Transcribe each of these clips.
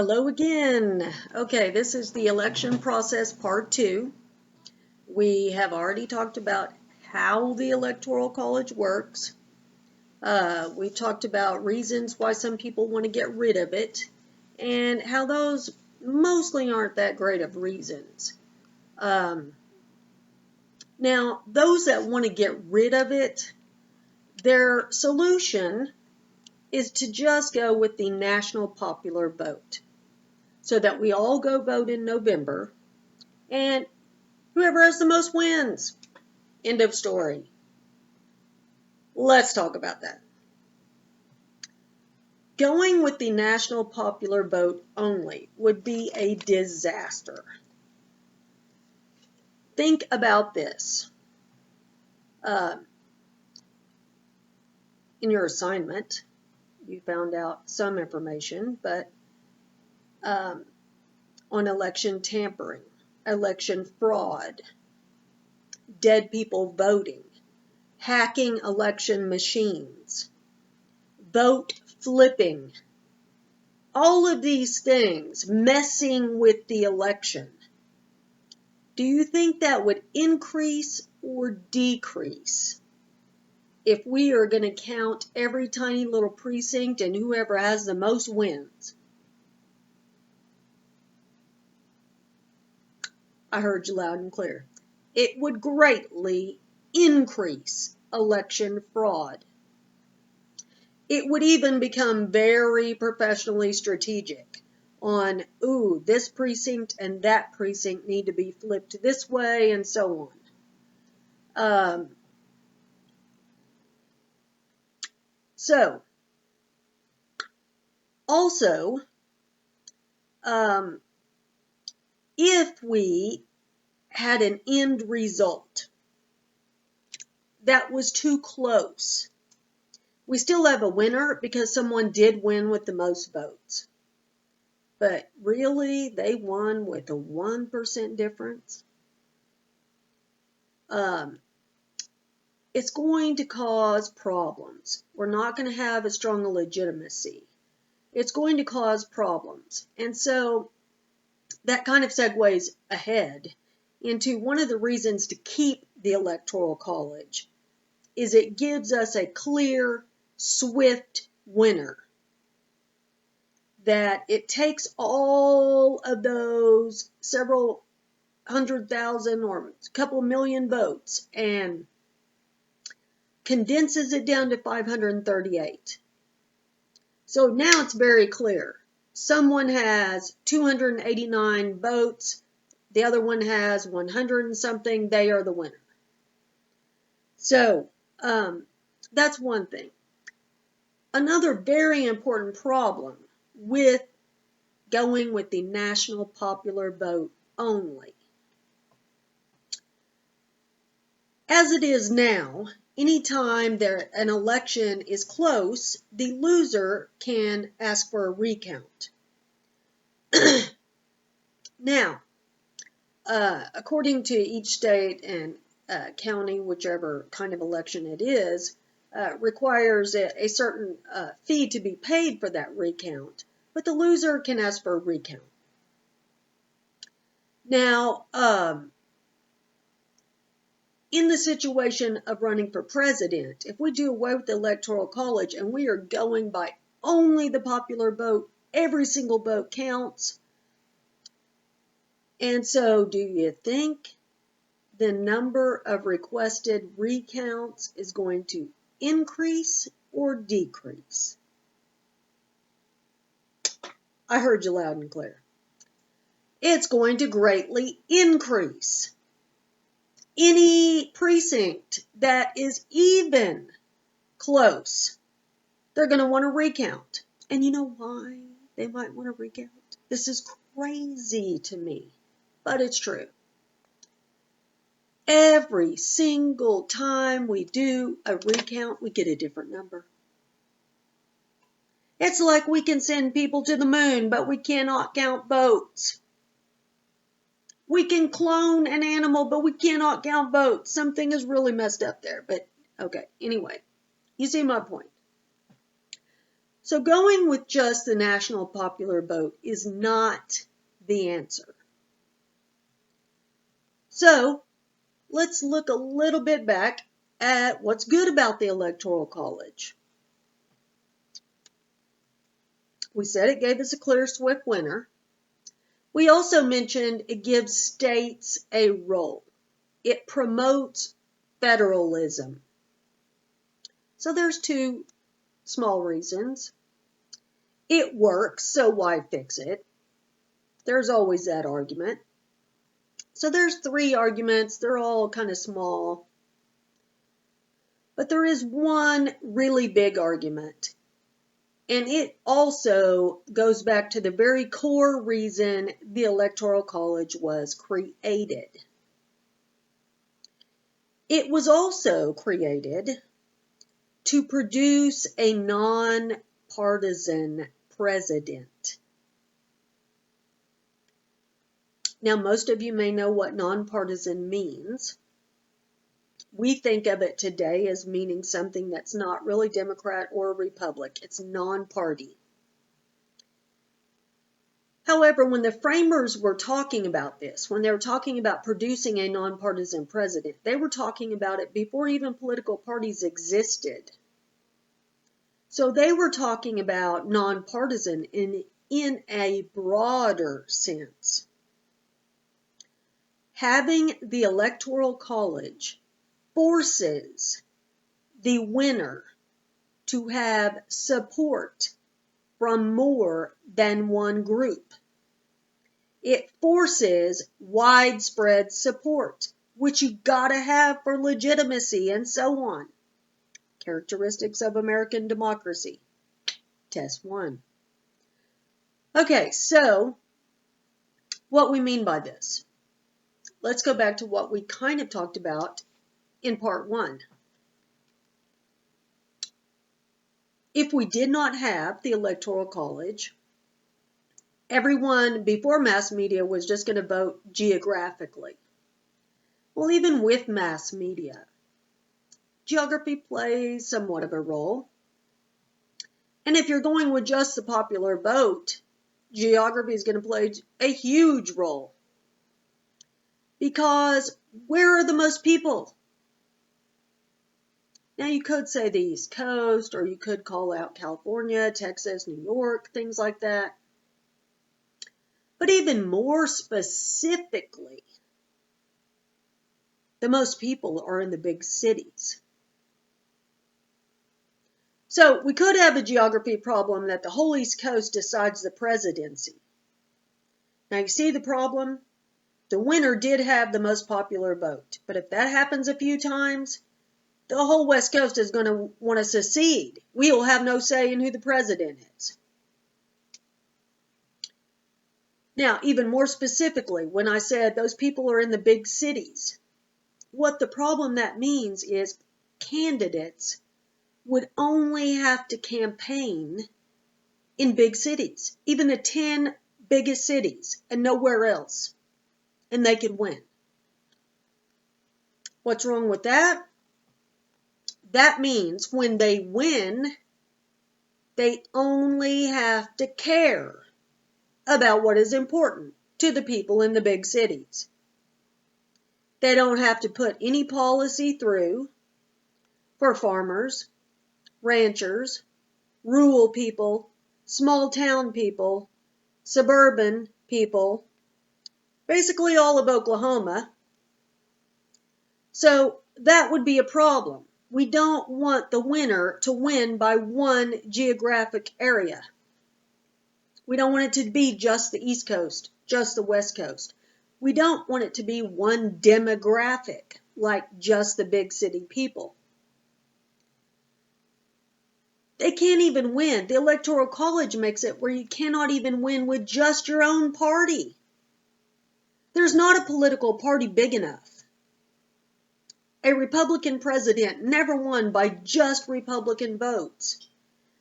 Hello again. Okay, this is the election process part 2. We have already talked about how the Electoral College works. We've talked about reasons why some people want to get rid of it and how those mostly aren't that great of reasons. Now, those that want to get rid of it, their solution is to just go with the national popular vote, so that we all go vote in November, and whoever has the most wins. End of story. Let's talk about that. Going with the national popular vote only would be a disaster. Think about this. In your assignment, you found out some information, but on election tampering, election fraud, dead people voting, hacking election machines, vote flipping, all of these things messing with the election. Do you think that would increase or decrease if we are going to count every tiny little precinct and whoever has the most wins? I heard you loud and clear. It would greatly increase election fraud. It would even become very professionally strategic on, this precinct and that precinct need to be flipped this way, and so on. Also, if we had an end result that was too close, we still have a winner because someone did win with the most votes. But really, they won with a 1% difference. It's going to cause problems. We're not going to have as strong a legitimacy. It's going to cause problems. And so that kind of segues ahead into one of the reasons to keep the Electoral College is it gives us a clear, swift winner. That it takes all of those several 100,000 or a couple million votes and condenses it down to 538. So now it's very clear. Someone has 289 votes, the other one has 100 and something, they are the winner. So that's one thing. Another very important problem with going with the national popular vote only. As it is now, anytime an election is close, the loser can ask for a recount. Now, according to each state and county, whichever kind of election it is, requires a certain fee to be paid for that recount, but the loser can ask for a recount. Now, in the situation of running for president, if we do away with the Electoral College and we are going by only the popular vote, every single vote counts. And so, do you think the number of requested recounts is going to increase or decrease? I heard you loud and clear. It's going to greatly increase. Any precinct that is even close, they're going to want to recount. And you know why they might want to recount? This is crazy to me, but it's true. Every single time we do a recount, we get a different number. It's like we can send people to the moon, but we cannot count votes. We can clone an animal, but we cannot count votes. Something is really messed up there, but okay. Anyway, you see my point. So going with just the national popular vote is not the answer. So let's look a little bit back at what's good about the Electoral College. We said it gave us a clear, swift winner. We also mentioned it gives states a role. It promotes federalism. So there's two small reasons. It works, so why fix it? There's always that argument. So there's three arguments. They're all kind of small. But there is one really big argument. And it also goes back to the very core reason the Electoral College was created. It was also created to produce a non-partisan president. Now, most of you may know what nonpartisan means. We think of it today as meaning something that's not really Democrat or Republican. It's non-party. However, when the framers were talking about this, when they were talking about producing a nonpartisan president, they were talking about it before even political parties existed. So they were talking about nonpartisan in a broader sense. Having the Electoral College forces the winner to have support from more than one group. It forces widespread support, which you gotta have for legitimacy and so on. Characteristics of American democracy. Test 1. Okay, so what we mean by this. Let's go back to what we kind of talked about in part 1. If we did not have the Electoral College, everyone before mass media was just going to vote geographically. Well, even with mass media, geography plays somewhat of a role. And if you're going with just the popular vote, geography is going to play a huge role. Because where are the most people? Now, you could say the East Coast, or you could call out California, Texas, New York, things like that. But even more specifically, the most people are in the big cities. So we could have a geography problem that the whole East Coast decides the presidency. Now you see the problem? The winner did have the most popular vote. But if that happens a few times, the whole West Coast is going to want to secede. We will have no say in who the president is. Now, even more specifically, when I said those people are in the big cities, what the problem that means is candidates would only have to campaign in big cities, even the 10 biggest cities, and nowhere else, and they could win. What's wrong with that? That means when they win, they only have to care about what is important to the people in the big cities. They don't have to put any policy through for farmers, ranchers, rural people, small town people, suburban people, basically all of Oklahoma. So that would be a problem. We don't want the winner to win by one geographic area. We don't want it to be just the East Coast, just the West Coast. We don't want it to be one demographic, like just the big city people. They can't even win. The Electoral College makes it where you cannot even win with just your own party. There's not a political party big enough. A Republican president never won by just Republican votes.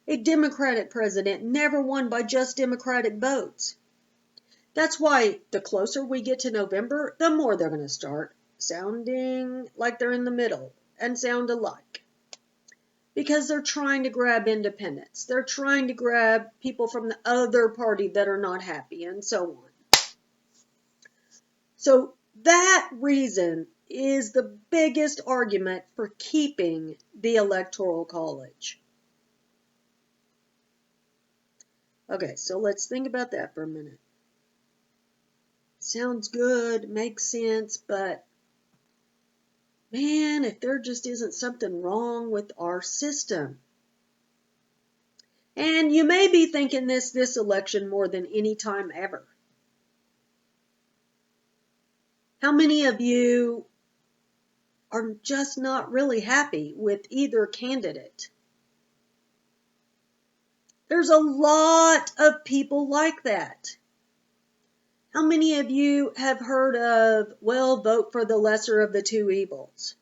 A Democratic president never won by just Democratic votes. That's why the closer we get to November, the more they're going to start sounding like they're in the middle and sound alike. because they're trying to grab independents. They're trying to grab people from the other party that are not happy, and so on. So that reason is the biggest argument for keeping the Electoral College. Okay, so let's think about that for a minute. Sounds good, makes sense, but man, if there just isn't something wrong with our system. And you may be thinking this election more than any time ever. How many of you are just not really happy with either candidate? There's a lot of people like that. How many of you have heard of, well, vote for the lesser of the two evils?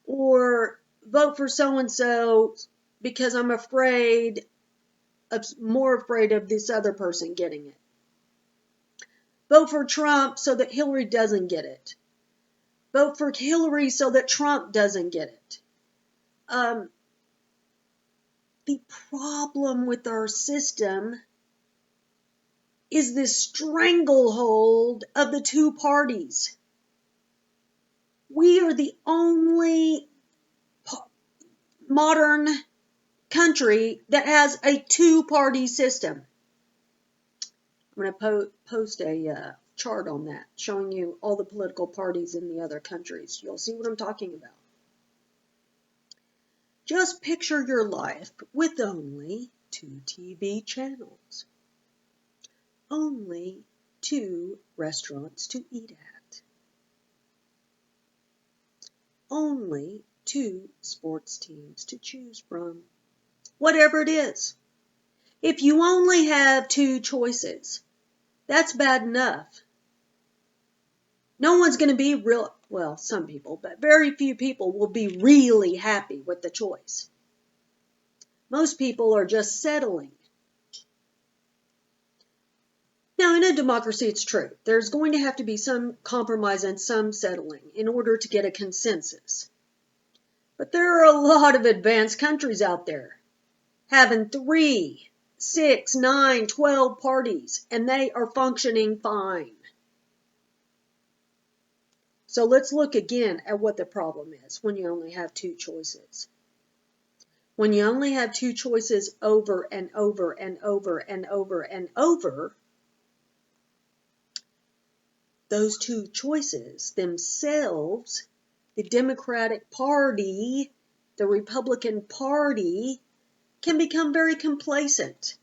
Or vote for so-and-so because I'm more afraid of this other person getting it. Vote for Trump so that Hillary doesn't get it. Vote for Hillary so that Trump doesn't get it. The problem with our system is this stranglehold of the two parties. We are the only modern country that has a two-party system. I'm going to post a chart on that, showing you all the political parties in the other countries. You'll see what I'm talking about. Just picture your life with only 2 TV channels. Only 2 restaurants to eat at. Only 2 sports teams to choose from. Whatever it is. If you only have 2 choices, that's bad enough. No one's going to be well, some people, but very few people will be really happy with the choice. Most people are just settling. Now, in a democracy, it's true. There's going to have to be some compromise and some settling in order to get a consensus. But there are a lot of advanced countries out there having 3, 6, 9, 12 parties, and they are functioning fine. So let's look again at what the problem is when you only have 2 choices. When you only have 2 choices over and over and over and over and over, those 2 choices themselves, the Democratic Party, the Republican Party, can become very complacent.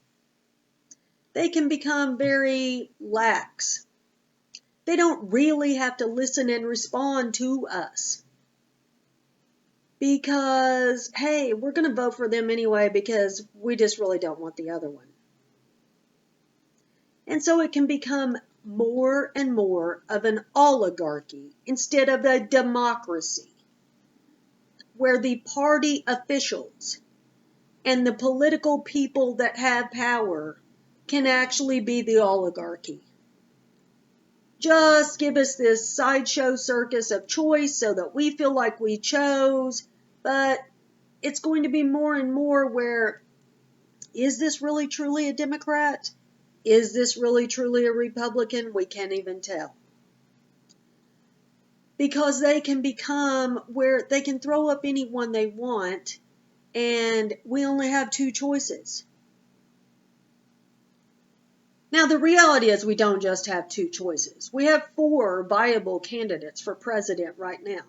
They can become very lax. They don't really have to listen and respond to us. Because, hey, we're going to vote for them anyway because we just really don't want the other one. And so it can become more and more of an oligarchy instead of a democracy, where the party officials and the political people that have power can actually be the oligarchy. Just give us this sideshow circus of choice so that we feel like we chose, but it's going to be more and more where, is this really truly a Democrat? Is this really truly a Republican? We can't even tell. Because they can become where they can throw up anyone they want, and we only have 2 choices. Now, the reality is we don't just have 2 choices. We have 4 viable candidates for president right now,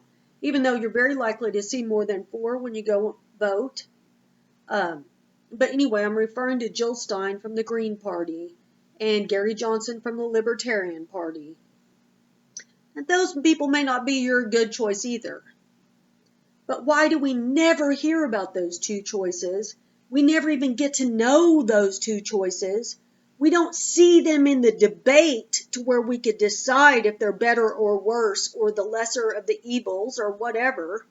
even though you're very likely to see more than 4 when you go vote. But anyway, I'm referring to Jill Stein from the Green Party and Gary Johnson from the Libertarian Party. And those people may not be your good choice either. But why do we never hear about those 2 choices? We never even get to know those 2 choices. We don't see them in the debate to where we could decide if they're better or worse or the lesser of the evils or whatever.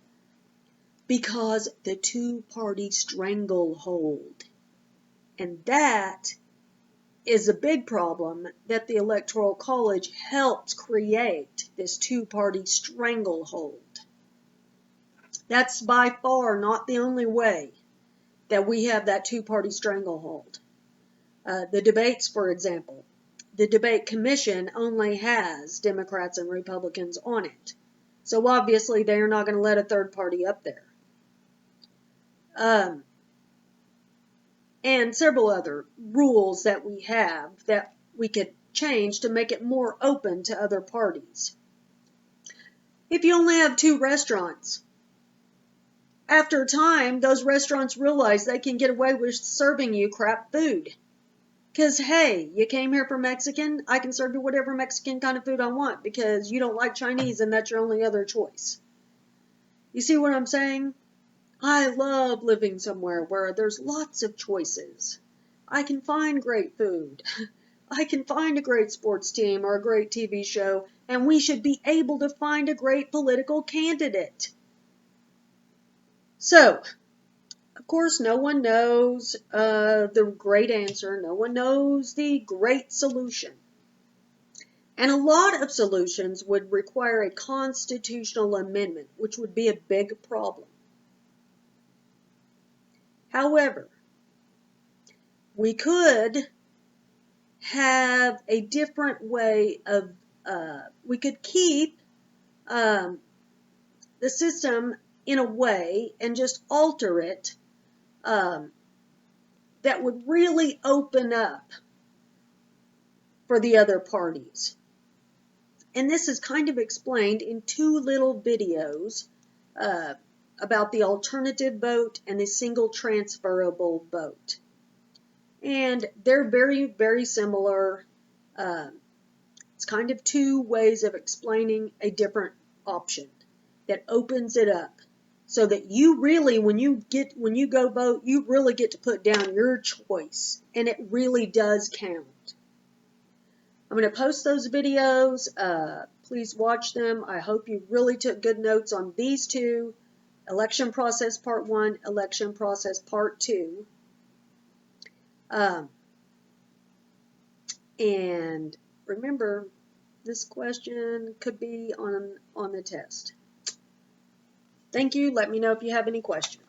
Because the 2-party stranglehold. And that is a big problem that the Electoral College helped create, this 2-party stranglehold. That's by far not the only way that we have that two-party stranglehold. The debates, for example, the debate commission only has Democrats and Republicans on it. So obviously they're not going to let a third party up there. And several other rules that we have that we could change to make it more open to other parties. If you only have 2 restaurants, after a time, those restaurants realize they can get away with serving you crap food. Because, hey, you came here for Mexican, I can serve you whatever Mexican kind of food I want because you don't like Chinese and that's your only other choice. You see what I'm saying? I love living somewhere where there's lots of choices. I can find great food. I can find a great sports team or a great TV show, and we should be able to find a great political candidate. So, of course, no one knows the great answer. No one knows the great solution. And a lot of solutions would require a constitutional amendment, which would be a big problem. However, we could have a different way of, we could keep the system in a way and just alter it that would really open up for the other parties. And this is kind of explained in 2 little videos about the alternative vote and the single transferable vote. And they're very, very similar. It's kind of 2 ways of explaining a different option that opens it up so that you really, when you go vote, you really get to put down your choice, and it really does count. I'm going to post those videos. Please watch them. I hope you really took good notes on these 2, Election Process Part 1, Election Process Part 2. And remember, this question could be on the test. Thank you. Let me know if you have any questions.